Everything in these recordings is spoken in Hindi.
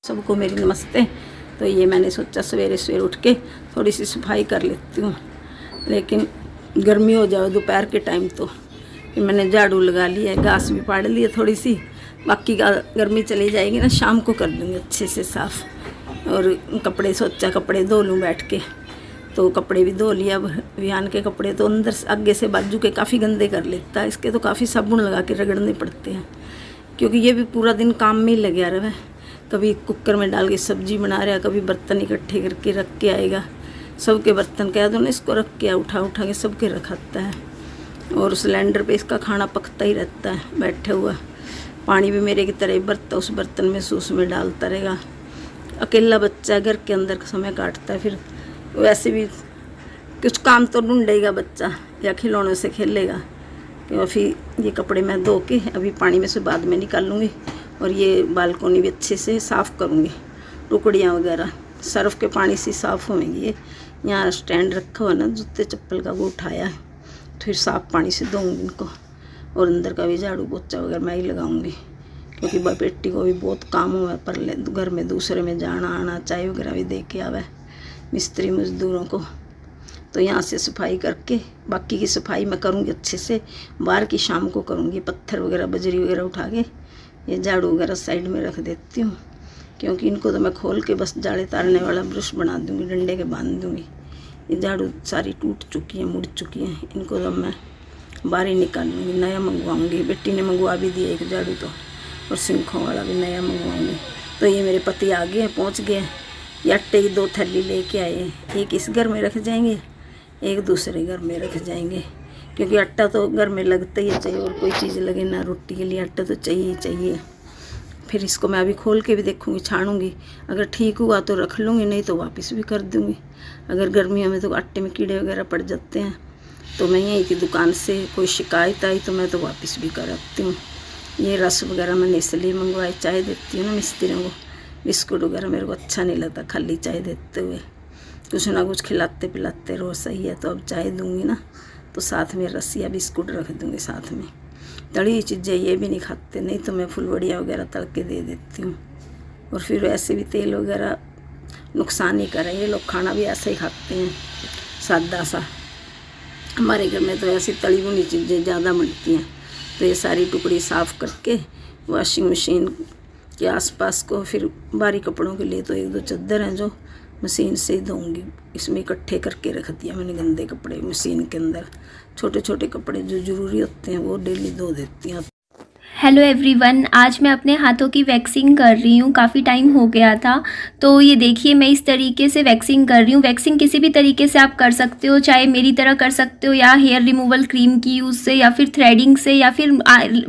सबको मेरी नमस्ते। तो ये मैंने सोचा सवेरे सवेरे उठ के थोड़ी सी सफाई कर लेती हूँ, लेकिन गर्मी हो जाए दोपहर के टाइम तो फिर मैंने झाड़ू लगा लिया है, घास भी पाड़ ली है थोड़ी सी। बाकी का गर्मी चली जाएगी ना, शाम को कर दूँगी अच्छे से साफ़। और कपड़े सोचा कपड़े धो लूँ बैठ के, तो कपड़े भी धो लिया। विहान के कपड़े तो अंदर से आगे से बाजू के काफ़ी गंदे कर लेता है, इसके तो काफ़ी साबुन लगा के रगड़ने पड़ते हैं, क्योंकि ये भी पूरा दिन काम में ही लगा रहा है। कभी कुकर में डाल के सब्जी बना रहा है, कभी बर्तन इकट्ठे करके रख के आएगा। सबके बर्तन कह दो ना इसको रख के उठा उठा के सबके रखाता है, और सिलेंडर पे इसका खाना पकता ही रहता है बैठे हुआ। पानी भी मेरे की तरह बरता उस बर्तन में सूस में डालता रहेगा। अकेला बच्चा घर के अंदर समय काटता है, फिर वैसे भी कुछ काम तो ढूंढेगा बच्चा या खिलौनों से खेलेगा। तो फिर ये कपड़े मैं धो के अभी पानी में से बाद में निकालूंगी, और ये बालकोनी भी अच्छे से साफ़ करूँगी। टुकड़ियाँ वगैरह सर्फ के पानी से साफ़ होंगी। ये यहाँ स्टैंड रखा हुआ ना जूते चप्पल का, वो उठाया है, फिर साफ़ पानी से धोऊँगी इनको। और अंदर का भी झाड़ू पोछा वगैरह मैं ही लगाऊँगी, क्योंकि बेटी को भी बहुत काम हुआ है पर घर में दूसरे में जाना आना, चाय वगैरह भी दे के आवे मिस्त्री मजदूरों को। तो यहाँ से सफाई करके बाकी की सफाई मैं करूँगी अच्छे से। बाहर की शाम को करूँगी। पत्थर वगैरह बजरी वगैरह उठा के ये झाड़ू वगैरह साइड में रख देती हूँ, क्योंकि इनको तो मैं खोल के बस जाड़े तारने वाला ब्रश बना दूँगी, डंडे के बांध दूँगी। ये झाड़ू सारी टूट चुकी हैं, मुड़ चुकी हैं, इनको तो मैं बाहर ही निकालूँगी, नया मंगवाऊँगी। बेटी ने मंगवा भी दिया एक झाड़ू तो, और सिंखों वाला भी नया मंगवाऊँगी। तो ये मेरे पति आ गए हैं, पहुँच गए हैं। ये आटे की 2 थैली लेके आए हैं, एक इस घर में रख जाएंगे, एक दूसरे घर में रख जाएंगे, क्योंकि आटा तो घर में लगता ही चाहिए, और कोई चीज़ लगे ना रोटी के लिए आटा तो चाहिए ही चाहिए। फिर इसको मैं अभी खोल के भी देखूँगी, छानूँगी। अगर ठीक हुआ तो रख लूँगी, नहीं तो वापस भी कर दूँगी। अगर गर्मियों में तो आटे में कीड़े वगैरह पड़ जाते हैं, तो मैं यहीं की दुकान से कोई शिकायत आई तो मैं तो वापस भी कराती हूँ। ये रस वगैरह मैंने इसलिए मंगवाई, चाय देती हूँ ना मिस्त्रियों को। बिस्कुट वगैरह मेरे को अच्छा नहीं लगता खाली चाय देते हुए, कुछ ना कुछ खिलाते पिलाते रहो, सही है। तो अब चाय दूँगी ना तो साथ में रस या बिस्कुट रख दूँगी साथ में। तली चीज़ें ये भी नहीं खाते, नहीं तो मैं फुलवड़िया वगैरह तल के दे देती हूँ। और फिर वैसे भी तेल वगैरह नुकसान ही करे, ये लोग खाना भी ऐसा ही खाते हैं सादा सा। हमारे घर में तो ऐसी तली भुनी चीज़ें ज़्यादा बनती हैं। तो ये सारी टुकड़ी साफ़ करके वॉशिंग मशीन के आसपास को, फिर बारी कपड़ों के लिए तो 1-2 चादर हैं जो मशीन से ही धोऊँगी। इसमें इकट्ठे करके रख दिया मैंने गंदे कपड़े मशीन के अंदर। छोटे छोटे कपड़े जो ज़रूरी होते हैं वो डेली धो देती हैं। हेलो एवरीवन, आज मैं अपने हाथों की वैक्सिंग कर रही हूँ। काफ़ी टाइम हो गया था, तो ये देखिए मैं इस तरीके से वैक्सिंग कर रही हूँ। वैक्सिंग किसी भी तरीके से आप कर सकते हो, चाहे मेरी तरह कर सकते हो, या हेयर रिमूवल क्रीम की यूज़ से, या फिर थ्रेडिंग से, या फिर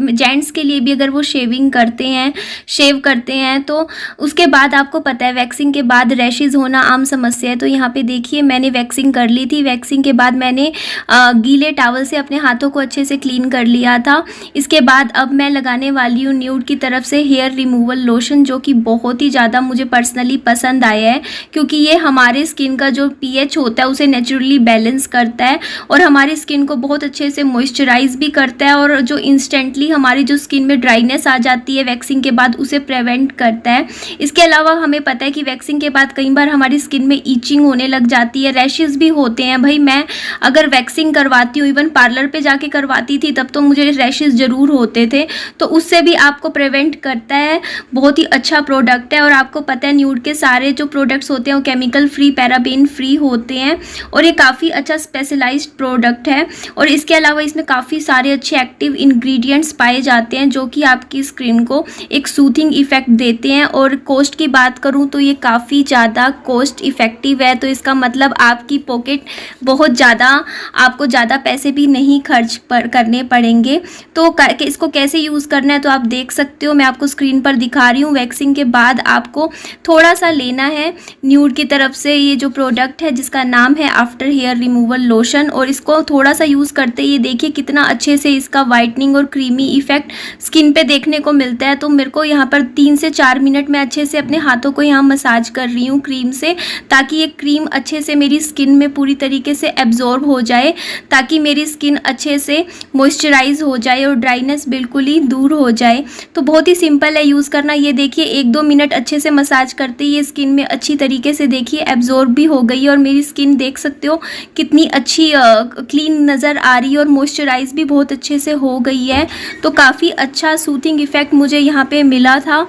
जेंट्स के लिए भी अगर वो शेविंग करते हैं, शेव करते हैं, तो उसके बाद आपको पता है वैक्सिंग के बाद रैशेज़ होना आम समस्या है। तो यहाँ पर देखिए मैंने वैक्सिंग कर ली थी। वैक्सिंग के बाद मैंने गीले टॉवल से अपने हाथों को अच्छे से क्लीन कर लिया था। इसके बाद अब मैं लगाने वाली हूँ न्यूड की तरफ से हेयर रिमूवल लोशन, जो कि बहुत ही ज़्यादा मुझे पर्सनली पसंद आया है, क्योंकि ये हमारे स्किन का जो पीएच होता है उसे नेचुरली बैलेंस करता है, और हमारी स्किन को बहुत अच्छे से मॉइस्चराइज भी करता है, और जो इंस्टेंटली हमारी जो स्किन में ड्राइनेस आ जाती है वैक्सिंग के बाद उसे प्रिवेंट करता है। इसके अलावा हमें पता है कि वैक्सिंग के बाद कई बार हमारी स्किन में ईचिंग होने लग जाती है, रैशेज़ भी होते हैं। भाई मैं अगर वैक्सिंग करवाती हूँ, इवन पार्लर पर जाके करवाती थी, तब तो मुझे रैशेज़ ज़रूर होते थे, तो उससे भी आपको प्रिवेंट करता है। बहुत ही अच्छा प्रोडक्ट है। और आपको पता है न्यूड के सारे जो प्रोडक्ट्स होते हैं वो केमिकल फ्री, पैराबेन फ्री होते हैं, और ये काफ़ी अच्छा स्पेशलाइज्ड प्रोडक्ट है। और इसके अलावा इसमें काफ़ी सारे अच्छे एक्टिव इंग्रेडिएंट्स पाए जाते हैं, जो कि आपकी स्किन को एक सूथिंग इफेक्ट देते हैं। और कॉस्ट की बात करूँ तो ये काफ़ी ज़्यादा कॉस्ट इफेक्टिव है, तो इसका मतलब आपकी पॉकेट बहुत ज़्यादा, आपको ज़्यादा पैसे भी नहीं खर्च करने पड़ेंगे। तो इसको कैसे यूज़ करना है तो आप देख सकते हो, मैं आपको स्क्रीन पर दिखा रही हूँ। वैक्सिंग के बाद आपको थोड़ा सा लेना है न्यूड की तरफ से ये जो प्रोडक्ट है जिसका नाम है आफ्टर हेयर रिमूवल लोशन, और इसको थोड़ा सा यूज़ करते ही देखिए कितना अच्छे से इसका वाइटनिंग और क्रीमी इफेक्ट स्किन पे देखने को मिलता है। तो मेरे को यहाँ पर 3 से 4 मिनट में अच्छे से अपने हाथों को यहाँ मसाज कर रही हूँ क्रीम से, ताकि ये क्रीम अच्छे से मेरी स्किन में पूरी तरीके से एब्जॉर्ब हो जाए, ताकि मेरी स्किन अच्छे से मॉइस्चराइज हो जाए और ड्राइनेस बिल्कुल ही स्किन दूर हो जाए। तो बहुत ही सिंपल है यूज़ करना। ये देखिए 1-2 मिनट अच्छे से मसाज करते ही ये स्किन में अच्छी तरीके से देखिए एब्जॉर्ब भी हो गई है और मेरी स्किन देख सकते हो कितनी अच्छी क्लीन नज़र आ रही है और मॉइस्चराइज भी बहुत अच्छे से हो गई है। तो काफ़ी अच्छा सूथिंग इफ़ेक्ट मुझे यहाँ पे मिला था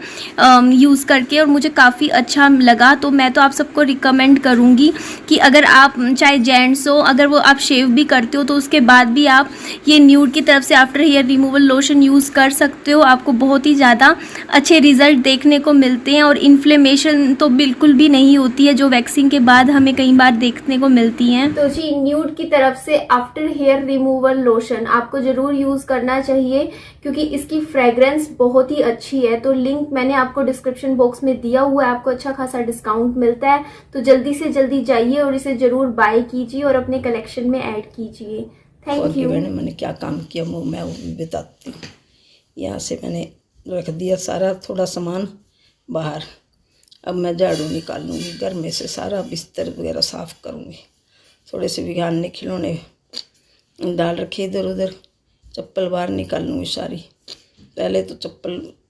यूज़ करके और मुझे काफ़ी अच्छा लगा। तो मैं तो आप सबको रिकमेंड करूँगी कि अगर आप चाहे जेंट्स हो, अगर वो आप शेव भी करते हो तो उसके बाद भी आप ये न्यूड की तरफ से after hair removal lotion use कर सकते हो। आपको बहुत ही ज़्यादा अच्छे रिजल्ट देखने को मिलते हैं और इन्फ्लेमेशन तो बिल्कुल भी नहीं होती है जो वैक्सिंग के बाद हमें कई बार देखने को मिलती हैं। तो जी न्यूड की तरफ से आफ्टर हेयर रिमूवल लोशन आपको ज़रूर यूज़ करना चाहिए क्योंकि इसकी फ्रेग्रेंस बहुत ही अच्छी है। तो लिंक मैंने आपको डिस्क्रिप्शन बॉक्स में दिया हुआ है, आपको अच्छा खासा डिस्काउंट मिलता है। तो जल्दी से जल्दी जाइए और इसे ज़रूर बाय कीजिए और अपने कलेक्शन में ऐड कीजिए। Thank you. मैंने क्या काम किया वो मैं भी बताती हूँ। यहाँ से मैंने रख दिया सारा थोड़ा सामान बाहर। अब मैं झाड़ू निकालूंगी, घर में से सारा बिस्तर वगैरह साफ़ करूँगी। थोड़े से बिगाड़ने खिलौने डाल रखे इधर उधर, चप्पल बाहर निकालूंगी सारी। पहले तो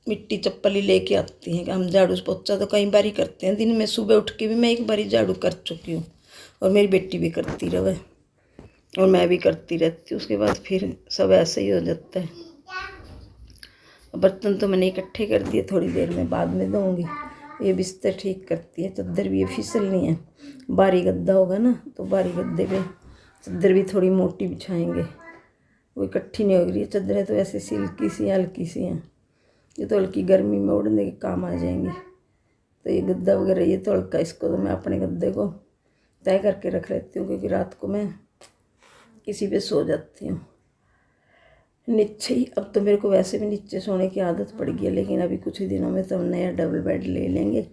मिट्टी चप्पल ही लेके आती हैं कि हम झाड़ू पोछा तो कई बार ही करते हैं दिन में। सुबह उठ के भी मैं एक बार झाड़ू कर चुकी हूँ और मेरी बेटी भी करती रहे और मैं भी करती रहती हूँ। उसके बाद फिर सब ऐसे ही हो जाता है। बर्तन तो मैंने इकट्ठे कर दिए, थोड़ी देर में बाद में धोऊंगी। ये बिस्तर ठीक करती है, चादर भी ये फिसलनी है। भारी गद्दा होगा ना तो भारी गद्दे पे चादर भी थोड़ी मोटी बिछाएंगे, वो इकट्ठी नहीं हो रही है। चादरें तो ऐसे सिल्की सी हल्की सी हैं, ये तो हल्की गर्मी में ओढ़ने के काम आ जाएंगी। तो ये गद्दा वगैरह ये तो हल्का, इसको तो मैं अपने गद्दे को तय करके रख लेती हूँ क्योंकि रात को मैं किसी पे सो जाती हूँ नीचे ही। अब तो मेरे को वैसे भी नीचे सोने की आदत पड़ गई है, लेकिन अभी कुछ ही दिनों में तो हम नया डबल बेड ले लेंगे।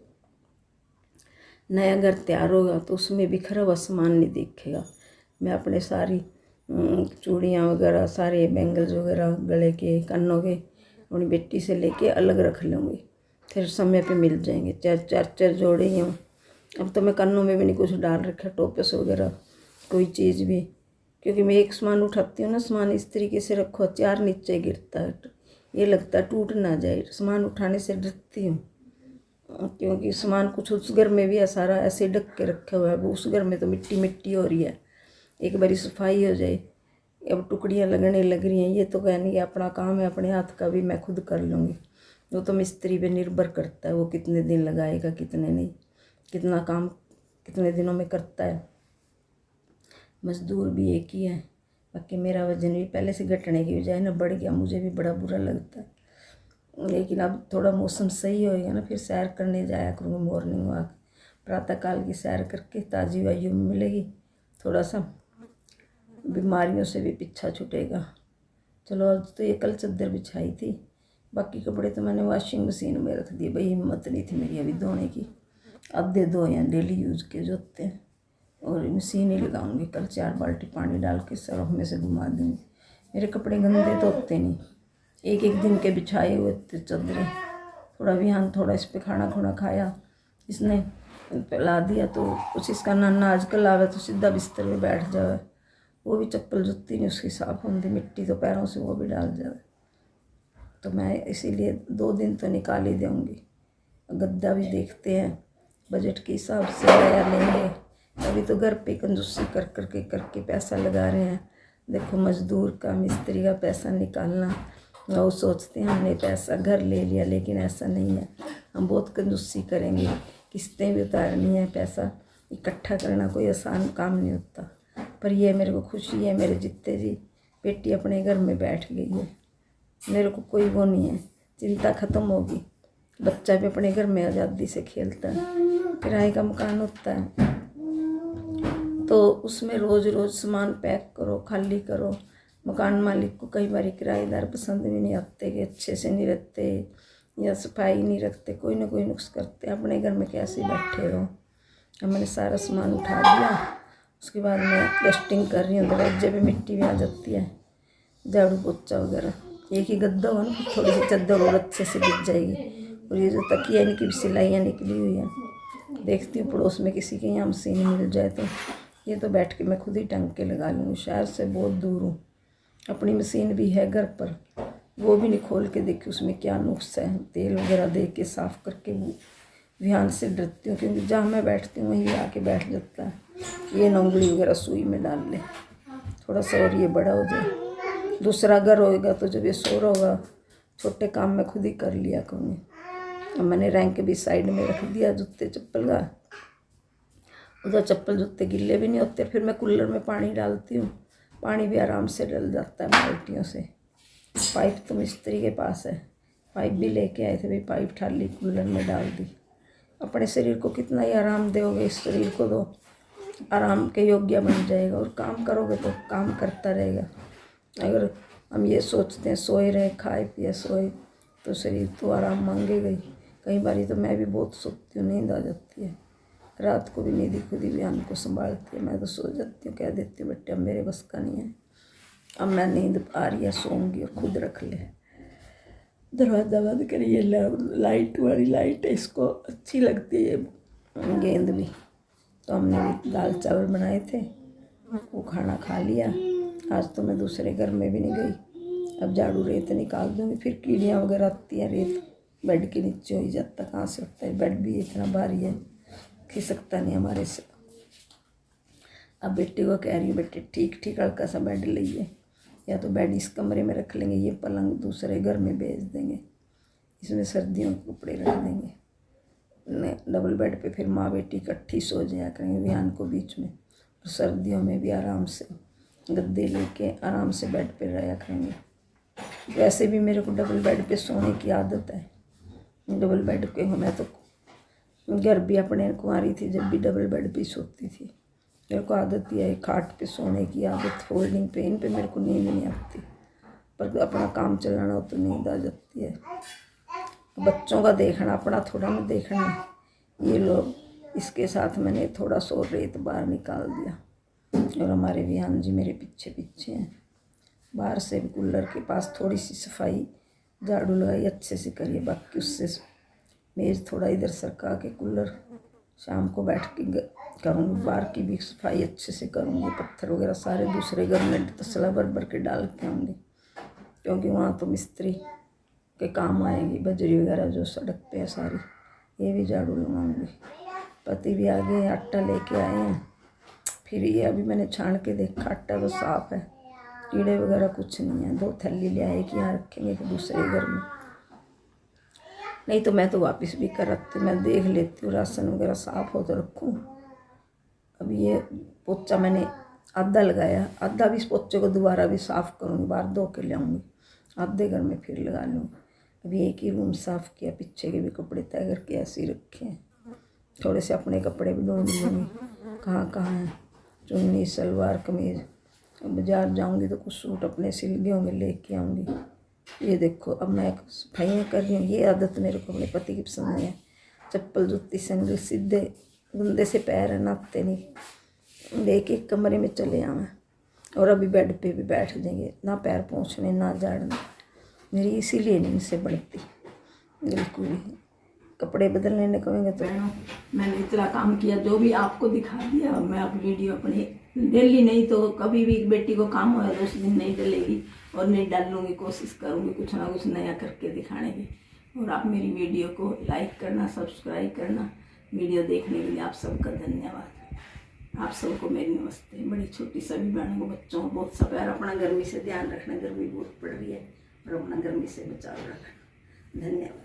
नया घर तैयार होगा तो उसमें बिखरा हुआ सामान नहीं दिखेगा। मैं अपने सारी चूड़ियाँ वगैरह, सारे बैंगल्स वगैरह, गले के कानों के अपनी बेटी से लेके अलग रख लूँगी, फिर समय पे मिल जाएंगे। चार जोड़े ही हों। अब तो मैं कानों में भी नहीं कुछ डाल रखा, टोपस वगैरह कोई चीज़ भी, क्योंकि मैं एक सामान उठाती हूँ ना, सामान इस तरीके से रखो 4 नीचे गिरता है, ये लगता है टूट ना जाए। सामान उठाने से डरती हूँ क्योंकि सामान कुछ उस घर में भी है सारा ऐसे ढक के रखा हुआ है। वो उस घर में तो मिट्टी मिट्टी हो रही है, एक बारी सफाई हो जाए। अब टुकड़ियाँ लगने लग रही हैं, ये तो कहने कि अपना काम है, अपने हाथ का भी मैं खुद कर लूँगी। वो तो मिस्त्री पे निर्भर करता है, वो कितने दिन लगाएगा कितने नहीं, कितना काम कितने दिनों में करता है। मजदूर भी एक ही है। बाकी मेरा वजन भी पहले से घटने की बजाय ना बढ़ गया, मुझे भी बड़ा बुरा लगता है। लेकिन अब थोड़ा मौसम सही होएगा ना, फिर सैर करने जाया करूँगी, मॉर्निंग वॉक, प्रातःकाल की सैर करके ताज़ी वायु मिलेगी, थोड़ा सा बीमारियों से भी पीछा छूटेगा। चलो आज तो ये कल चादर बिछाई थी, बाकी कपड़े तो मैंने वॉशिंग मशीन में रख दिए। भाई हिम्मत नहीं थी मेरी अभी धोने की, आधे धो या डेली यूज़ के जो होते हैं, और मशीन ही लगाऊंगी। कल 4 बाल्टी पानी डाल के सरफ में से घुमा दूँगी। मेरे कपड़े गंदे तो होते नहीं, एक एक दिन के बिछाए हुए चादरें। थोड़ा बिहान थोड़ा इस पर खाना खुना खाया, इसने फैला दिया तो कुछ इसका नाना आजकल आवे तो सीधा बिस्तर में बैठ जाए, वो भी चप्पल जुत्ती नहीं उसकी साफ होती, मिट्टी तो पैरों से वो भी डाल जाए। तो मैं इसीलिए 2 दिन तो निकाल ही दूँगी। गद्दा भी देखते हैं बजट के हिसाब से नया लेंगे। अभी तो घर पे कंजूसी कर करके पैसा लगा रहे हैं। देखो मजदूर का, मिस्त्री का पैसा निकालना, वो सोचते हैं हमने पैसा घर ले लिया, लेकिन ऐसा नहीं है। हम बहुत कंजूसी करेंगे, किस्तें भी उतारनी है, पैसा इकट्ठा करना कोई आसान काम नहीं होता। पर ये मेरे को खुशी है, मेरे जित्ते जी बेटी अपने घर में बैठ गई है, मेरे को कोई वो नहीं है, चिंता ख़त्म होगी। बच्चा भी अपने घर में आज़ादी से खेलता है। किराए का मकान होता है तो उसमें रोज़ रोज़ सामान पैक करो, खाली करो। मकान मालिक को कई बार किराएदार पसंद भी नहीं आते कि अच्छे से नहीं रहते या सफाई नहीं रखते, कोई ना कोई नुक्स करते। अपने घर में कैसे बैठे रहो। अब मैंने सारा सामान उठा दिया, उसके बाद मैं डस्टिंग कर रही हूँ। दरवाजे पे मिट्टी भी आ जाती है, झाड़ू पोछा वगैरह। एक ही गद्दा हो ना, थोड़ी सी चादर और अच्छे से बिछ जाएगी। और ये जो तकिया इनकी भी सिलाइयाँ निकली हुई हैं, देखती हूँ पड़ोस में किसी के यहाँ मशीन मिल जाए तो ये तो बैठ के मैं खुद ही टंग के लगा लूँगी। शहर से बहुत दूर हूँ, अपनी मशीन भी है घर पर, वो भी नहीं खोल के देखी उसमें क्या नुक्स है। तेल वगैरह दे के साफ़ करके वो ध्यान से डरती हूँ, क्योंकि जहाँ मैं बैठती हूँ वहीं आके बैठ जाता है। ये ना उंगली वगैरह सुई में डाल ले, थोड़ा सा और ये बड़ा हो जाए। दूसरा घर होएगा तो जब ये सो रहा होगा, छोटे काम मैं खुद ही कर लिया करूँगी। अब मैंने रैंक भी साइड में रख दिया जूते चप्पल का। उधर चप्पल जूते गिल्ले भी नहीं होते। फिर मैं कूलर में पानी डालती हूँ, पानी भी आराम से डल जाता है बाल्टियों से। पाइप तो मिस्त्री के पास है, पाइप भी लेके आए थे, भी पाइप ठाली कूलर में डाल दी। अपने शरीर को कितना ही आराम दोगे, इस शरीर को दो आराम के योग्य बन जाएगा, और काम करोगे तो काम करता रहेगा। अगर हम ये सोचते हैं सोए रहे, खाए पिए सोए, तो शरीर तो आराम मांगेगा ही। कई बार तो मैं भी बहुत सोती हूँ, नींद आ जाती है, रात को भी नींद खुद ही बयान को संभालती है। मैं तो सो जाती हूँ, कह देती हूँ बेटे अब मेरे बस का नहीं है, अब मैं नींद आ रही है, सोऊंगी, और खुद रख ले। दरवाज़ा बंद करिए, लाइट वाली लाइट है, इसको अच्छी लगती है गेंद भी। तो हमने भी दाल चावल बनाए थे, वो खाना खा लिया। आज तो मैं दूसरे घर में भी नहीं गई। अब झाड़ू रेत निकाल दूँगी, फिर कीड़ियाँ वगैरह आती हैं, रेत बेड के नीचे हो ही जाता, कहाँ से होता है। बेड भी इतना भारी है, खिसकता नहीं हमारे से। अब बेटे को कह रही हूँ बेटे ठीक ठीक हल्का सा बेड लइए, या तो बेड इस कमरे में रख लेंगे, ये पलंग दूसरे घर में भेज देंगे, इसमें सर्दियों के कपड़े रख देंगे। डबल बेड पे फिर माँ बेटी इकट्ठी सो जाया करेंगे विहान को बीच में, और सर्दियों में भी आराम से गद्दे लेके आराम से बेड पे रहा करेंगे। वैसे भी मेरे को डबल बेड पे सोने की आदत है। डबल बेड पे मैं तो घर भी अपने कुंवारी थी जब भी डबल बेड पे सोती थी। मेरे को आदत ही है खाट पे सोने की आदत, फोल्डिंग पे, इन पे मेरे को नींद नहीं आती, पर अपना काम चलाना हो तो नींद आ जाती है। बच्चों का देखना, अपना थोड़ा ना देखना। ये लोग, इसके साथ मैंने थोड़ा सो रेत बाहर निकाल दिया, और हमारे विहान जी मेरे पीछे पीछे हैं। बाहर से भी कूलर के पास थोड़ी सी सफाई झाड़ू लगाई अच्छे से करिए, बाकी उससे मेज़ थोड़ा इधर सरका के कूलर शाम को बैठ के करूँगी। बाहर की भी सफाई अच्छे से करूँगी, पत्थर वगैरह सारे दूसरे घर में तसला भर भर के डाल के आऊँगी, क्योंकि वहाँ तो मिस्त्री के काम आएगी। बजरी वगैरह जो सड़क पे है सारी, ये भी झाड़ू लगाऊँगी। पति भी आ गए, आटा लेके आए हैं। फिर ये अभी मैंने छान के देखा, आटा तो साफ है, कीड़े वगैरह कुछ नहीं है। 2 थैली ले आए कि यहाँ रखेंगे फिर दूसरे घर में, नहीं तो मैं तो वापस भी कर रखती। मैं देख लेती हूँ राशन वगैरह साफ हो तो रखूँ। अब ये पोचा मैंने आधा लगाया, आधा भी इस पोचे को दोबारा भी साफ़ करूँगी, बाहर धो के ले आऊँगी, आधे घर में फिर लगा लूँगी। अभी एक ही रूम साफ़ किया, पीछे के भी कपड़े तय करके ऐसे ही रखे हैं। थोड़े से अपने कपड़े भी ढूंढ लूँगी कहाँ कहाँ हैं, चुन्नी सलवार कमीज़। बाज़ार जाऊँगी तो कुछ सूट अपने सिल गए होंगे लेके आऊँगी। ये देखो अब मैं सफाइयाँ कर रही हूँ। ये आदत मेरे को अपने पति की पसंद नहीं है। चप्पल जूती सैंडल सीधे गंदे से पैर है, नहाते नहीं, लेके कमरे में चले आवे, और अभी बेड पे भी बैठ जाएंगे, ना पैर पोंछने ना झाड़ने। मेरी इसीलिए नहीं इनसे बढ़ती बिल्कुल भी। कपड़े बदलने ने कहेंगे तो मैंने इतना काम किया, जो भी आपको दिखा दिया। मैं अब वीडियो अपनी डेली नहीं तो कभी भी बेटी को काम होगा तो उस दिन नहीं डलेगी, और नहीं डालूँगी, कोशिश करूँगी कुछ ना कुछ नया करके दिखाने की। और आप मेरी वीडियो को लाइक करना, सब्सक्राइब करना। वीडियो देखने के लिए आप सबका धन्यवाद। आप सबको मेरी नमस्ते। बड़ी छोटी सभी बहनों को, बच्चों को बहुत सा प्यार। अपना गर्मी से ध्यान रखना, गर्मी बहुत पड़ रही है, और अपना गर्मी से बचाव रखना। धन्यवाद।